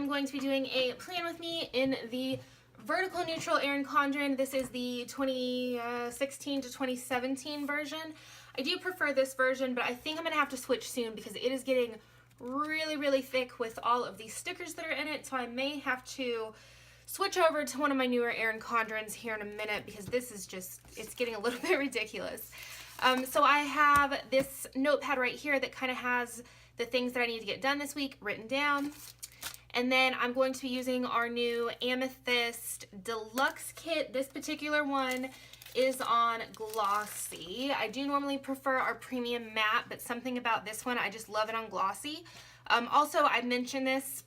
am going to be doing a plan with me in the vertical neutral Erin Condren. This is the 2016 to 2017 version. I do prefer this version, but I think I'm going to have to switch soon because it is getting really thick with all of these stickers that are in it, so I may have to switch over to one of my newer Erin Condrens here in a minute because this is just, it's getting a little bit ridiculous. So I have this notepad right here that kind of has the things that I need to get done this week written down. And then I'm going to be using our new Amethyst Deluxe Kit. This particular one is on glossy. I do normally prefer our premium matte, but something about this one, I just love it on glossy. Also, I mentioned this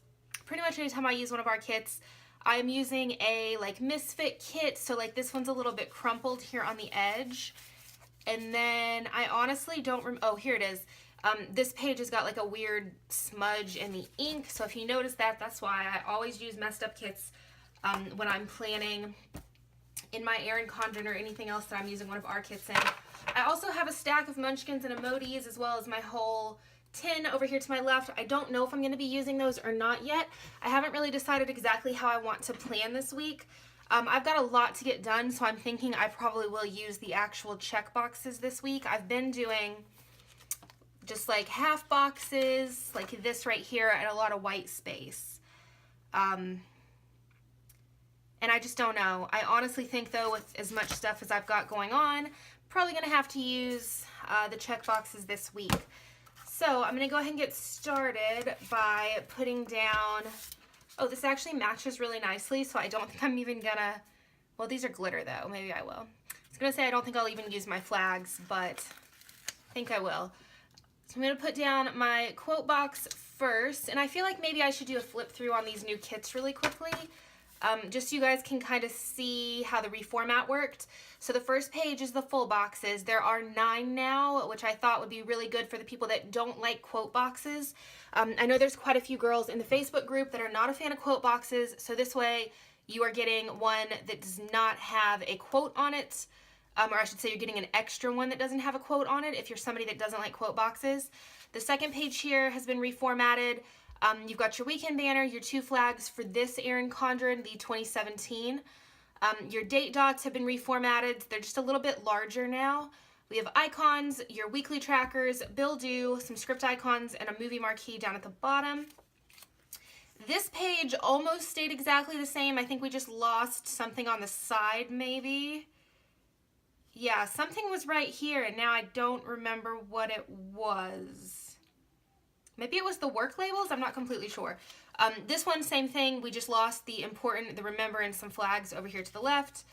pretty much anytime I use one of our kits. I'm using a like misfit kit, so like this one's a little bit crumpled here on the edge. And then I honestly don't oh, here it is. This page has got like a weird smudge in the ink, so if you notice that, that's why I always use messed up kits when I'm planning in my Erin Condren or anything else that I'm using one of our kits in. I also have a stack of munchkins and emojis as well as my whole tin over here to my left. I don't know if I'm going to be using those or not yet. I haven't really decided exactly how I want to plan this week. I've got a lot to get done, so I'm thinking I probably will use the actual check boxes this week. I've been doing just like half boxes like this right here and a lot of white space. And I just don't know. I honestly think though, with as much stuff as I've got going on, probably gonna have to use the check boxes this week. So I'm gonna go ahead and get started by putting down, oh, this actually matches really nicely, so I don't think I'm even gonna, well, these are glitter though, maybe I will. I was gonna say I don't think I'll even use my flags, but I think I will. So I'm gonna put down my quote box first, and I feel like maybe I should do a flip through on these new kits really quickly, just so you guys can kind of see how the reformat worked. So the first page is the full boxes. There are 9 now, which I thought would be really good for the people that don't like quote boxes. I know there's quite a few girls in the Facebook group that are not a fan of quote boxes, so this way you are getting one that does not have a quote on it. Or I should say you're getting an extra one that doesn't have a quote on it if you're somebody that doesn't like quote boxes. The second page here has been reformatted. You've got your weekend banner, your 2 flags for this Erin Condren, the 2017. Your date dots have been reformatted. They're just a little bit larger now. We have icons, your weekly trackers, bill due, some script icons, and a movie marquee down at the bottom. This page almost stayed exactly the same. I think we just lost something on the side maybe. Yeah, something was right here, and now I don't remember what it was. Maybe it was the work labels? I'm not completely sure. This one, same thing. We just lost the important, the remember, and some flags over here to the left.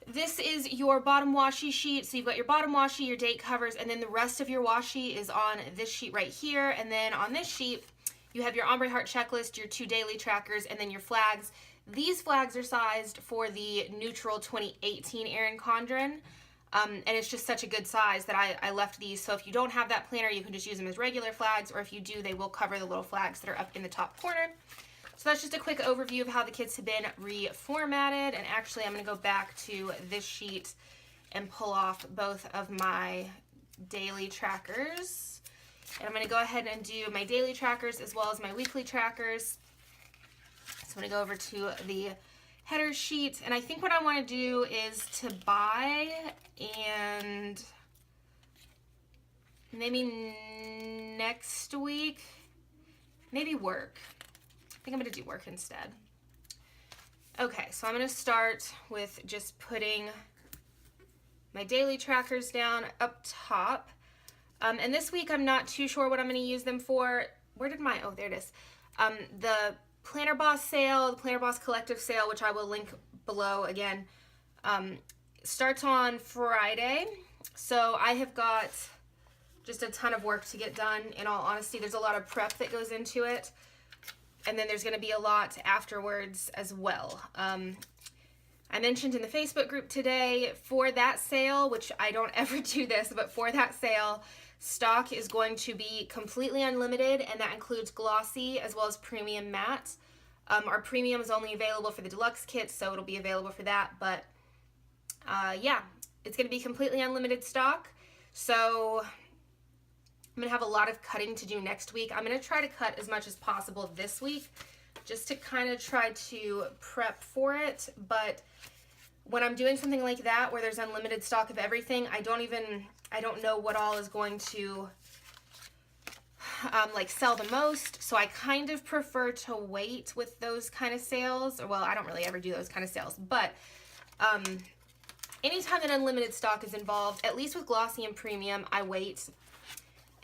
This is your bottom washi sheet. So you've got your bottom washi, your date covers, and then the rest of your washi is on this sheet right here. And then on this sheet, you have your ombre heart checklist, your 2 daily trackers, and then your flags. These flags are sized for the neutral 2018 Erin Condren, and it's just such a good size that I left these. So if you don't have that planner, you can just use them as regular flags, or if you do, they will cover the little flags that are up in the top corner. So that's just a quick overview of how the kits have been reformatted. And actually, I'm going to go back to this sheet and pull off both of my daily trackers. And I'm going to go ahead and do my daily trackers as well as my weekly trackers. So I'm going to go over to the header sheet, and I think what I want to do is to buy and maybe next week, maybe work. I think I'm going to do work instead. Okay, so I'm going to start with just putting my daily trackers down up top. And this week I'm not too sure what I'm going to use them for. Where did my, oh, there it is. The Planner Boss sale, the Planner Boss Collective sale, which I will link below again, starts on Friday. So I have got just a ton of work to get done. In all honesty, there's a lot of prep that goes into it. And then there's going to be a lot afterwards as well. I mentioned in the Facebook group today for that sale, which I don't ever do this, but for that sale, stock is going to be completely unlimited, and that includes glossy as well as premium matte. Our premium is only available for the deluxe kit, so it'll be available for that, but yeah, it's going to be completely unlimited stock. So I'm going to have a lot of cutting to do next week. I'm going to try to cut as much as possible this week just to kind of try to prep for it. But when I'm doing something like that where there's unlimited stock of everything, I don't know what all is going to like sell the most. So I kind of prefer to wait with those kind of sales. Or, well, I don't really ever do those kind of sales, but anytime that unlimited stock is involved, at least with glossy and premium, I wait.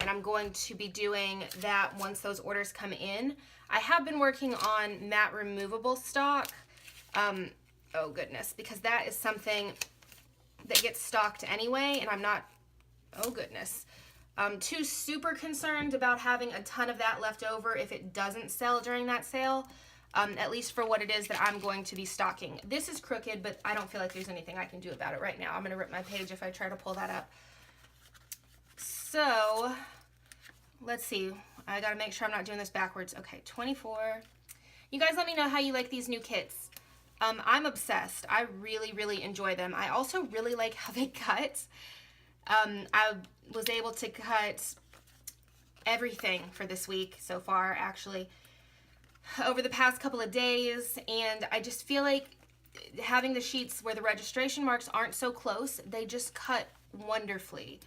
And I'm going to be doing that once those orders come in. I have been working on matte removable stock. Oh goodness, because that is something that gets stocked anyway, and I'm not, oh goodness, too super concerned about having a ton of that left over if it doesn't sell during that sale, at least for what it is that I'm going to be stocking. This is crooked, but I don't feel like there's anything I can do about it right now. I'm going to rip my page if I try to pull that up. So, let's see. I got to make sure I'm not doing this backwards. Okay, 24. You guys let me know how you like these new kits. I'm obsessed. I really, really enjoy them. I also really like how they cut. I was able to cut everything for this week so far, actually, over the past couple of days, and I just feel like having the sheets where the registration marks aren't so close, they just cut wonderfully.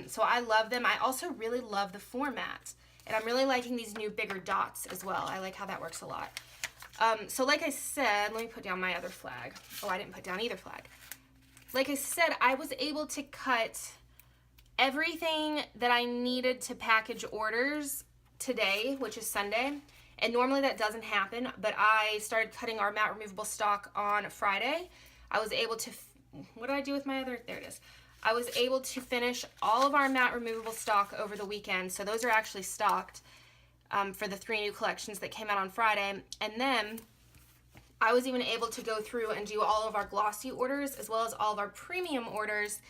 So I love them. I also really love the format, and I'm really liking these new bigger dots as well. I like how that works a lot. So like I said, let me put down my other flag. Oh, I didn't put down either flag. Like I said, I was able to cut everything that I needed to package orders today, which is Sunday. And normally that doesn't happen, but I started cutting our matte removable stock on Friday. I was able to, what did I do with my other, there it is. I was able to finish all of our matte removable stock over the weekend. So those are actually stocked for the 3 new collections that came out on Friday. And then I was even able to go through and do all of our glossy orders as well as all of our premium orders.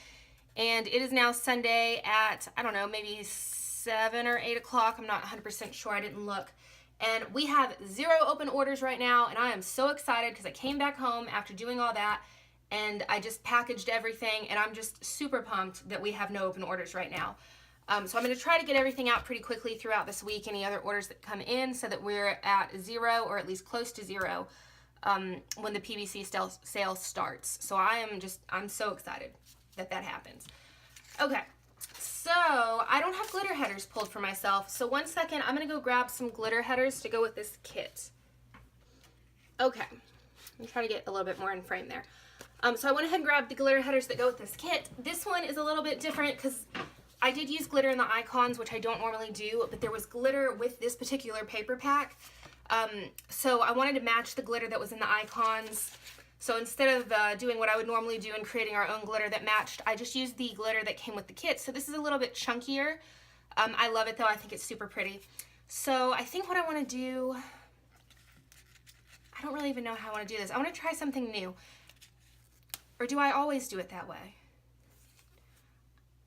And it is now Sunday at, I don't know, maybe 7 or 8 o'clock. I'm not 100% sure. I didn't look. And we have 0 open orders right now. And I am so excited because I came back home after doing all that and I just packaged everything. And I'm just super pumped that we have no open orders right now. So I'm going to try to get everything out pretty quickly throughout this week, any other orders that come in, so that we're at 0 or at least close to 0 when the PVC sale starts. So I'm so excited that that happens. Okay, so I don't have glitter headers pulled for myself. So one second, I'm going to go grab some glitter headers to go with this kit. Okay, I'm trying to get a little bit more in frame there. So I went ahead and grabbed the glitter headers that go with this kit. This one is a little bit different because I did use glitter in the icons, which I don't normally do, but there was glitter with this particular paper pack. So I wanted to match the glitter that was in the icons. So instead of doing what I would normally do and creating our own glitter that matched, I just used the glitter that came with the kit. So this is a little bit chunkier. I love it though. I think it's super pretty. So I think what I want to do, I don't really even know how I want to do this. I want to try something new. Or do I always do it that way?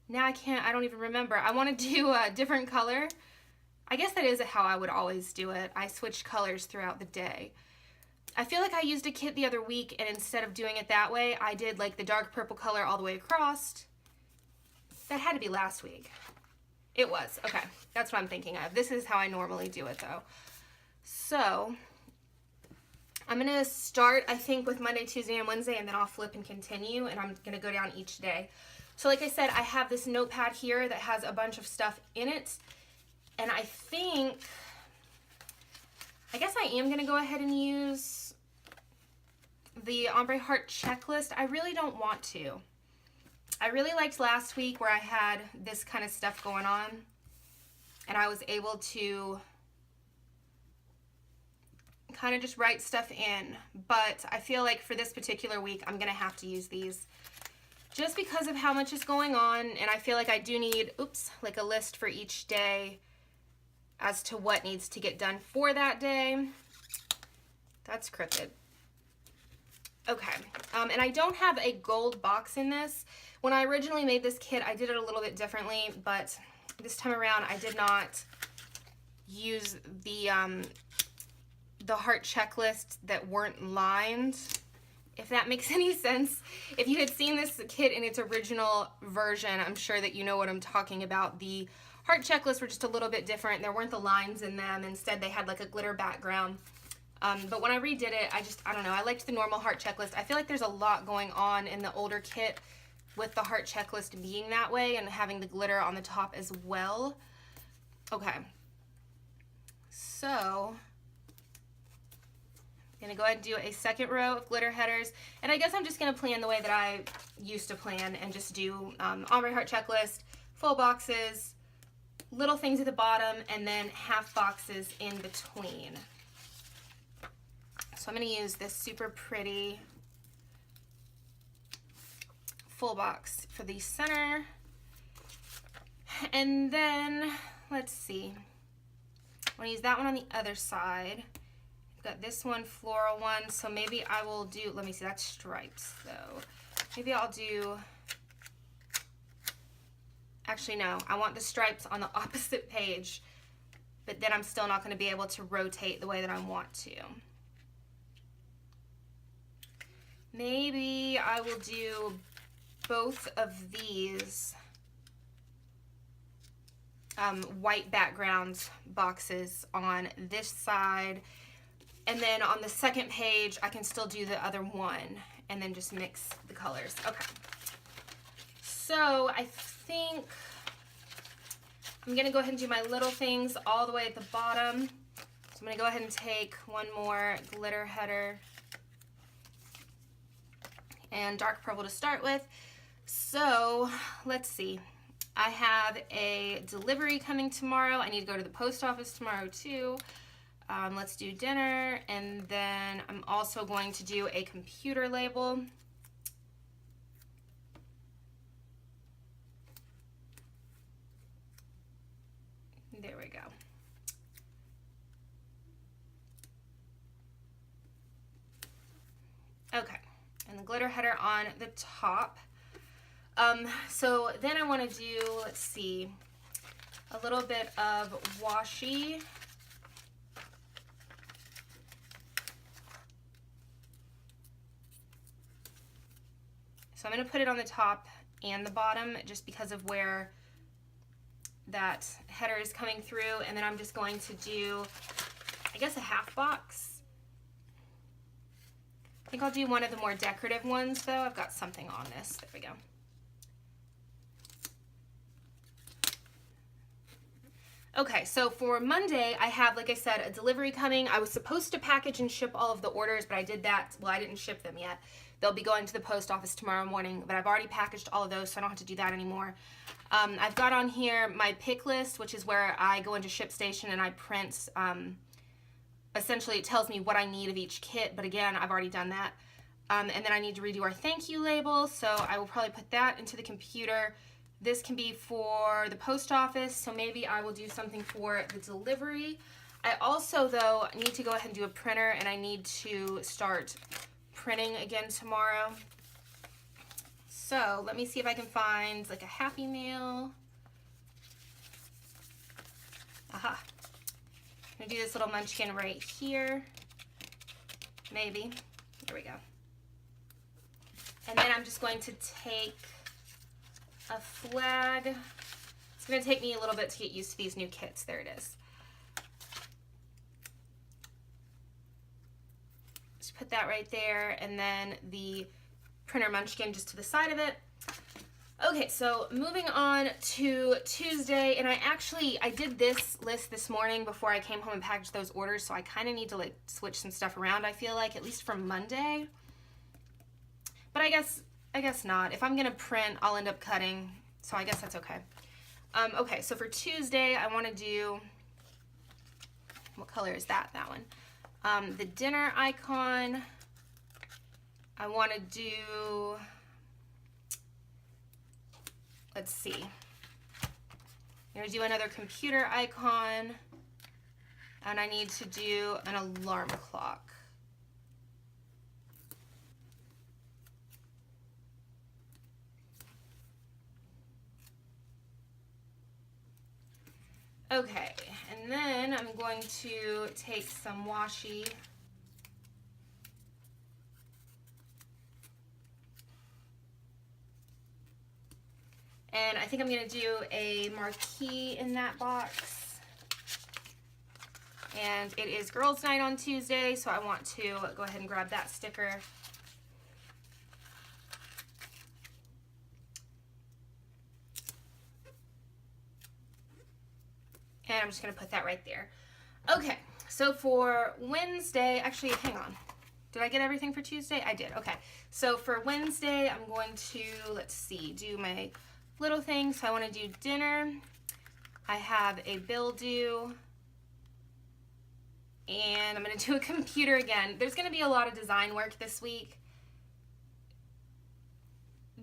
Now I don't even remember. I want to do a different color. I guess that is how I would always do it. I switched colors throughout the day. I feel like I used a kit the other week, and instead of doing it that way, I did like the dark purple color all the way across. That had to be last week. It was. Okay, that's what I'm thinking of. This is how I normally do it though. So I'm going to start, I think, with Monday, Tuesday, and Wednesday, and then I'll flip and continue, and I'm going to go down each day. So like I said, I have this notepad here that has a bunch of stuff in it, and I guess I am going to go ahead and use the Ombre Heart checklist. I really don't want to. I really liked last week where I had this kind of stuff going on, and I was able to kind of just write stuff in, but I feel like for this particular week, I'm going to have to use these. Just because of how much is going on, and I feel like I do need, like a list for each day as to what needs to get done for that day. That's crooked. Okay, and I don't have a gold box in this. When I originally made this kit, I did it a little bit differently, but this time around, I did not use the heart checklist that weren't lined. If that makes any sense. If you had seen this kit in its original version, I'm sure that you know what I'm talking about. The heart checklists were just a little bit different. There weren't the lines in them. Instead, they had like a glitter background. But when I redid it, I don't know, I liked the normal heart checklist. I feel like there's a lot going on in the older kit with the heart checklist being that way and having the glitter on the top as well. Okay, so I'm gonna go ahead and do a second row of glitter headers, and I guess I'm just gonna plan the way that I used to plan and just do ombre heart checklist, full boxes, little things at the bottom, and then half boxes in between. So I'm gonna use this super pretty full box for the center, and then let's see, I'm gonna use that one on the other side. I've got this one, floral one, so maybe I will do, let me see, that's stripes though. Maybe I'll do, actually no, I want the stripes on the opposite page, but then I'm still not gonna be able to rotate the way that I want to. Maybe I will do both of these white background boxes on this side, and then on the second page I can still do the other one and then just mix the colors. Okay, so I think I'm gonna go ahead and do my little things all the way at the bottom. So I'm gonna go ahead and take one more glitter header and dark purple to start with. So let's see, I have a delivery coming tomorrow. I need to go to the post office tomorrow too. Let's do dinner, and then I'm also going to do a computer label. There we go. Okay, and the glitter header on the top. So then I want to do, let's see, a little bit of washi. So I'm going to put it on the top and the bottom just because of where that header is coming through, and then I'm just going to do, I guess, a half box. I think I'll do one of the more decorative ones though. I've got something on this. There we go. Okay, so for Monday, I have, like I said, a delivery coming. I was supposed to package and ship all of the orders, but I did that. Well, I didn't ship them yet. They'll be going to the post office tomorrow morning, but I've already packaged all of those, so I don't have to do that anymore. I've got on here my pick list, which is where I go into ShipStation and I print, essentially it tells me what I need of each kit, but again, I've already done that. And then I need to redo our thank you label, so I will probably put that into the computer. This can be for the post office, so maybe I will do something for the delivery. I also, though, need to go ahead and do a printer, and I need to start printing again tomorrow. So let me see if I can find like a Happy Mail. Aha. I'm gonna do this little munchkin right here. Maybe. There we go. And then I'm just going to take a flag. It's going to take me a little bit to get used to these new kits. There it is. Just put that right there, and then the printer munchkin just to the side of it. Okay, so moving on to Tuesday, and I did this list this morning before I came home and packaged those orders, so I kind of need to like switch some stuff around, I feel like, at least for Monday. But I guess not. If I'm gonna print, I'll end up cutting, so I guess that's okay. Okay, so for Tuesday, I want to do, what color is that? That one. The dinner icon. I want to do, let's see. I'm gonna do another computer icon, and I need to do an alarm clock. Okay, and then I'm going to take some washi and I think I'm going to do a marquee in that box. And it is girls' night on Tuesday, so I want to go ahead and grab that sticker. And I'm just going to put that right there. Okay, so for Wednesday, actually, hang on. Did I get everything for Tuesday? I did. Okay, so for Wednesday, I'm going to, let's see, do my little things. So I want to do dinner. I have a bill due. And I'm going to do a computer again. There's going to be a lot of design work this week.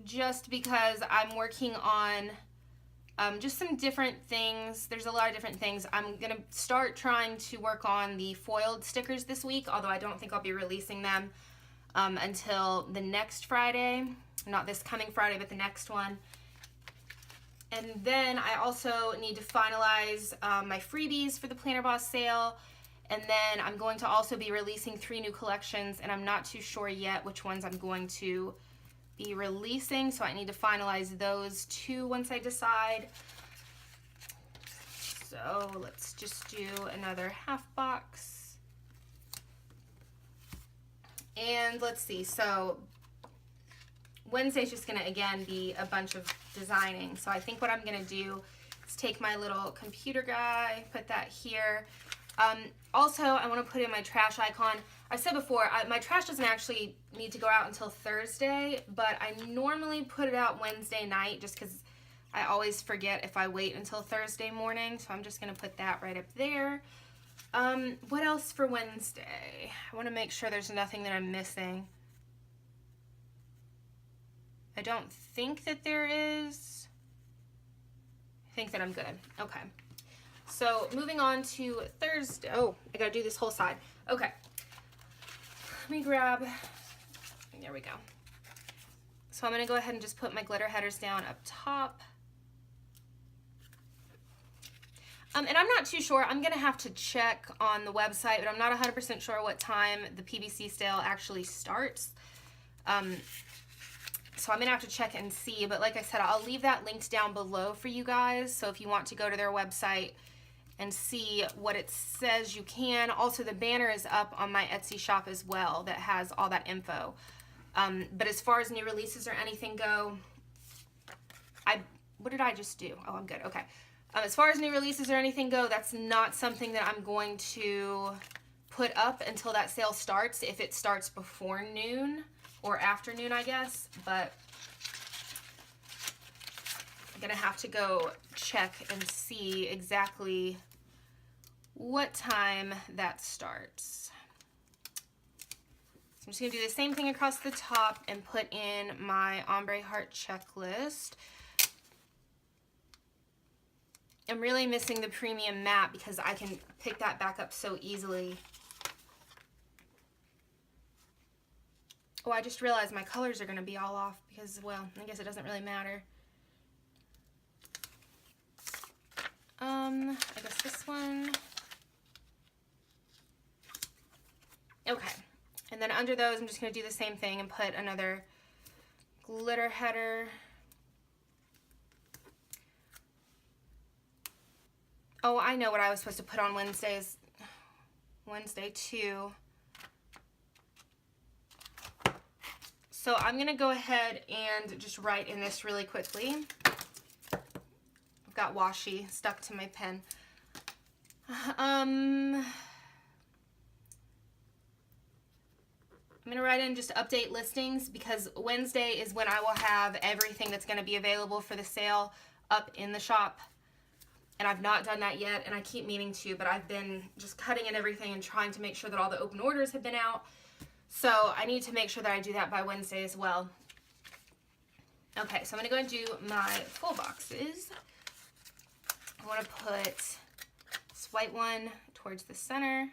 Just because I'm working on just some different things. There's a lot of different things. I'm going to start trying to work on the foiled stickers this week, although I don't think I'll be releasing them until the next Friday. Not this coming Friday, but the next one. And then I also need to finalize my freebies for the Planner Boss sale. And then I'm going to also be releasing 3 new collections, and I'm not too sure yet which ones I'm going to be releasing, so I need to finalize those too once I decide. So let's just do another half box. And let's see, so Wednesday's just gonna again be a bunch of designing. So I think what I'm gonna do is take my little computer guy, put that here. Also, I want to put in my trash icon. I said before, my trash doesn't actually need to go out until Thursday, but I normally put it out Wednesday night just because I always forget if I wait until Thursday morning. So I'm just going to put that right up there. What else for Wednesday? I want to make sure there's nothing that I'm missing. I don't think that there is. I think that I'm good. Okay. So moving on to Thursday. Oh, I gotta do this whole side. Okay. Let me grab, there we go. So I'm gonna go ahead and just put my glitter headers down up top. And I'm not too sure. I'm gonna have to check on the website, but I'm not 100% sure what time the PBC sale actually starts. So I'm gonna have to check and see, but like I said, I'll leave that linked down below for you guys. So if you want to go to their website and see what it says, you can. Also, the banner is up on my Etsy shop as well that has all that info. But as far as new releases or anything go, what did I just do? Oh, I'm good, okay. As far as new releases or anything go, that's not something that I'm going to put up until that sale starts, if it starts before noon or afternoon, I guess. But I'm gonna have to go check and see exactly what time that starts. So I'm just gonna do the same thing across the top and put in my ombre heart checklist. I'm really missing the premium matte because I can pick that back up so easily. Oh, I just realized my colors are gonna be all off because, well, I guess it doesn't really matter. I guess this one. Okay, and then under those, I'm just gonna do the same thing and put another glitter header. Oh, I know what I was supposed to put on Wednesday too. So I'm gonna go ahead and just write in this really quickly. I've got washi stuck to my pen. I'm gonna write in just update listings because Wednesday is when I will have everything that's gonna be available for the sale up in the shop. And I've not done that yet, and I keep meaning to, but I've been just cutting in everything and trying to make sure that all the open orders have been out. So I need to make sure that I do that by Wednesday as well. Okay, so I'm gonna go and do my full boxes. I wanna put this white one towards the center.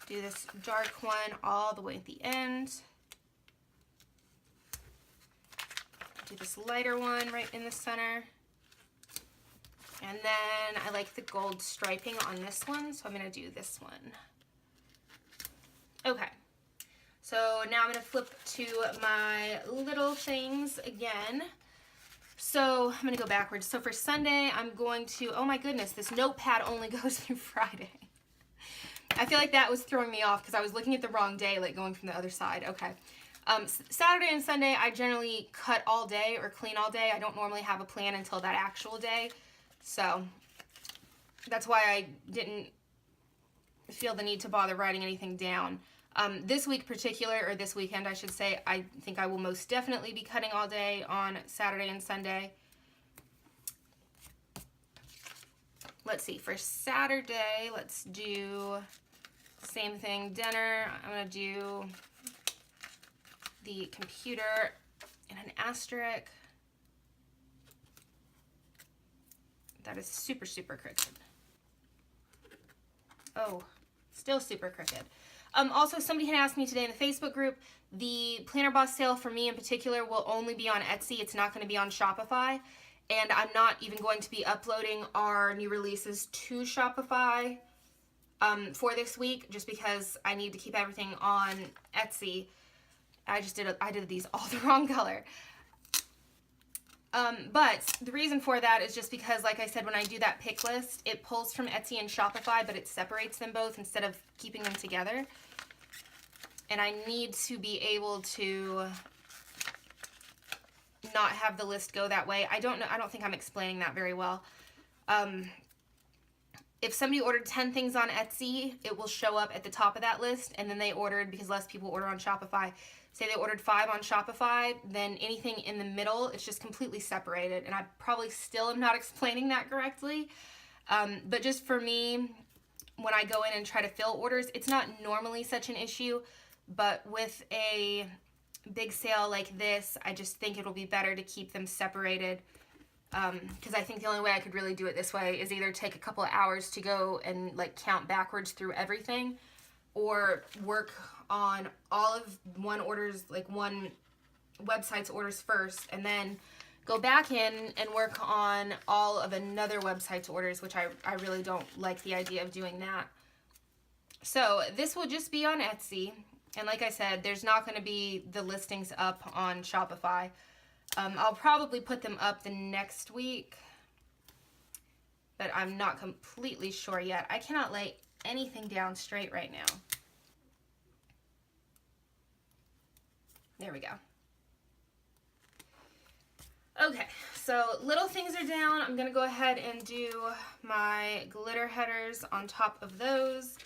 Do this dark one all the way at the end. Do this lighter one right in the center. And then I like the gold striping on this one, so I'm gonna do this one. Okay, so now I'm gonna flip to my little things again. So I'm going to go backwards. So for Sunday, I'm going to, oh my goodness, this notepad only goes through Friday. I feel like that was throwing me off because I was looking at the wrong day, like going from the other side. Okay. Saturday and Sunday, I generally cut all day or clean all day. I don't normally have a plan until that actual day. So that's why I didn't feel the need to bother writing anything down. This week particular, or this weekend I should say, I think I will most definitely be cutting all day on Saturday and Sunday. Let's see, for Saturday, let's do same thing, dinner. I'm going to do the computer and an asterisk. That is super, super crooked. Oh, still super crooked. Also, somebody had asked me today in the Facebook group, the Planner Boss sale for me in particular will only be on Etsy. It's not going to be on Shopify. And I'm not even going to be uploading our new releases to Shopify for this week, just because I need to keep everything on Etsy. I did these all the wrong color. But the reason for that is just because, like I said, when I do that pick list, it pulls from Etsy and Shopify, but it separates them both instead of keeping them together. And I need to be able to not have the list go that way. I don't think I'm explaining that very well. If somebody ordered 10 things on Etsy, it will show up at the top of that list, and then they ordered, because less people order on Shopify, say they ordered 5 on Shopify, then anything in the middle, it's just completely separated. And I probably still am not explaining that correctly. But just for me, when I go in and try to fill orders, it's not normally such an issue, but with a big sale like this, I just think it'll be better to keep them separated. Because I think the only way I could really do it this way is either take a couple of hours to go and like count backwards through everything, or work on all of one website's orders first, and then go back in and work on all of another website's orders, which I really don't like the idea of doing that. So this will just be on Etsy, and like I said, there's not going to be the listings up on Shopify. I'll probably put them up the next week, but I'm not completely sure yet. I cannot lay anything down straight right now. There we go. Okay, so little things are down. I'm going to go ahead and do my glitter headers on top of those,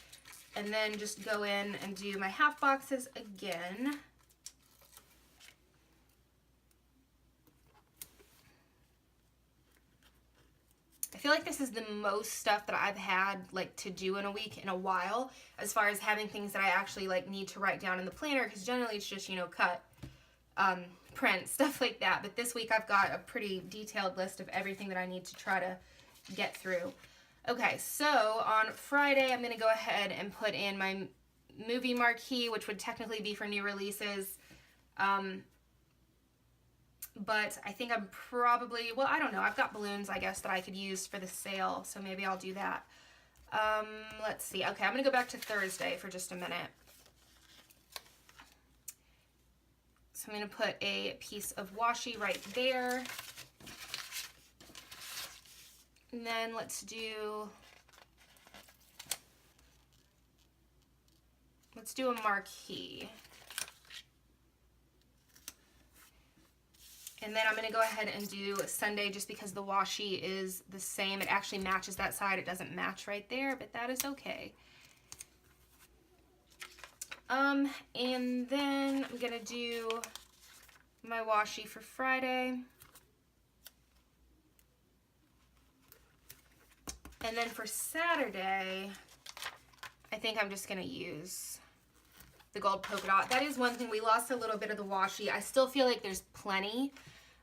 and then just go in and do my half boxes again. I feel like this is the most stuff that I've had like to do in a week in a while, as far as having things that I actually like need to write down in the planner, because generally it's just, you know, cut, print, stuff like that. But this week I've got a pretty detailed list of everything that I need to try to get through. Okay, so on Friday I'm going to go ahead and put in my movie marquee, which would technically be for new releases. But I think I'm probably, well, I don't know. I've got balloons, I guess, that I could use for the sale, so maybe I'll do that. Let's see. Okay, I'm going to go back to Thursday for just a minute. So I'm going to put a piece of washi right there. And then let's do a marquee. And then I'm going to go ahead and do Sunday, just because the washi is the same. It actually matches that side. It doesn't match right there, but that is okay. And then I'm going to do my washi for Friday. And then for Saturday, I think I'm just going to use the gold polka dot. That is one thing. We lost a little bit of the washi. I still feel like there's plenty,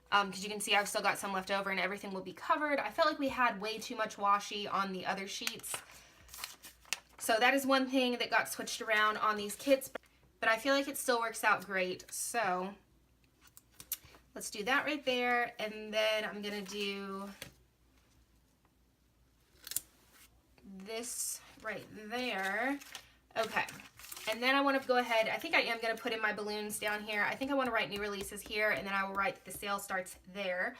because you can see I've still got some left over and everything will be covered. I felt like we had way too much washi on the other sheets. So that is one thing that got switched around on these kits, but I feel like it still works out great. So let's do that right there. And then I'm going to do this right there. Okay. And then I want to go ahead, I think I am going to put in my balloons down here. I think I want to write new releases here, and then I will write the sale starts there.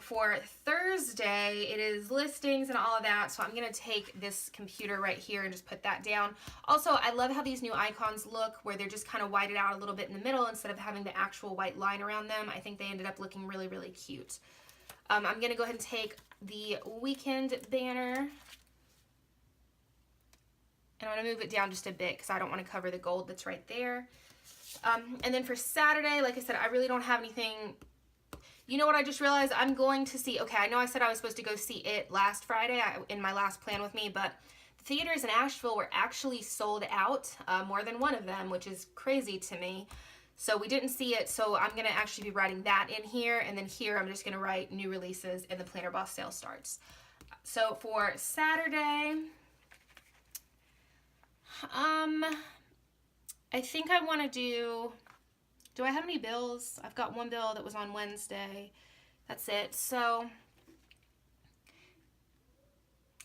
For Thursday, it is listings and all of that, so I'm going to take this computer right here and just put that down. Also, I love how these new icons look, where they're just kind of whited out a little bit in the middle instead of having the actual white line around them. I think they ended up looking really, really cute. I'm going to go ahead and take the weekend banner, and I'm going to move it down just a bit because I don't want to cover the gold that's right there. And then for Saturday, like I said, I really don't have anything. You know what I just realized? I'm going to see, okay, I know I said I was supposed to go see it last Friday in my last plan with me, but the theaters in Asheville were actually sold out, more than one of them, which is crazy to me. So we didn't see it, so I'm going to actually be writing that in here, and then here I'm just going to write new releases and the Planner Boss sale starts. So for Saturday, I think I want to do I have any bills? I've got one bill that was on Wednesday. That's it. So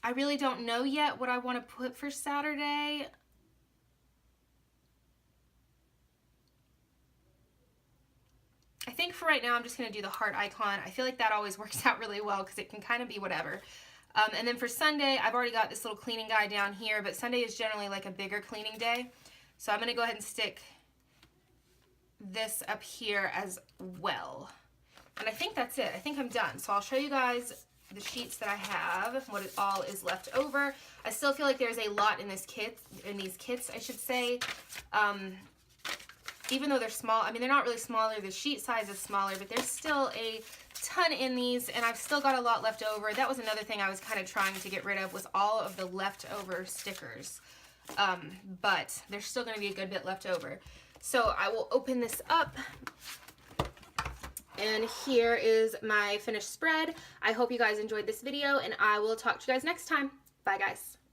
I really don't know yet what I want to put for Saturday. I think for right now, I'm just going to do the heart icon. I feel like that always works out really well because it can kind of be whatever. And then for Sunday, I've already got this little cleaning guy down here, but Sunday is generally like a bigger cleaning day. So I'm going to go ahead and stick this up here as well. And I think that's it. I think I'm done. So I'll show you guys the sheets that I have, what it all is left over. I still feel like there's a lot in these kits, I should say. Even though they're small, I mean, they're not really smaller. The sheet size is smaller, but there's still a ton in these, and I've still got a lot left over. That was another thing I was kind of trying to get rid of, was all of the leftover stickers. But there's still going to be a good bit left over. So I will open this up, and here is my finished spread. I hope you guys enjoyed this video, and I will talk to you guys next time. Bye, guys.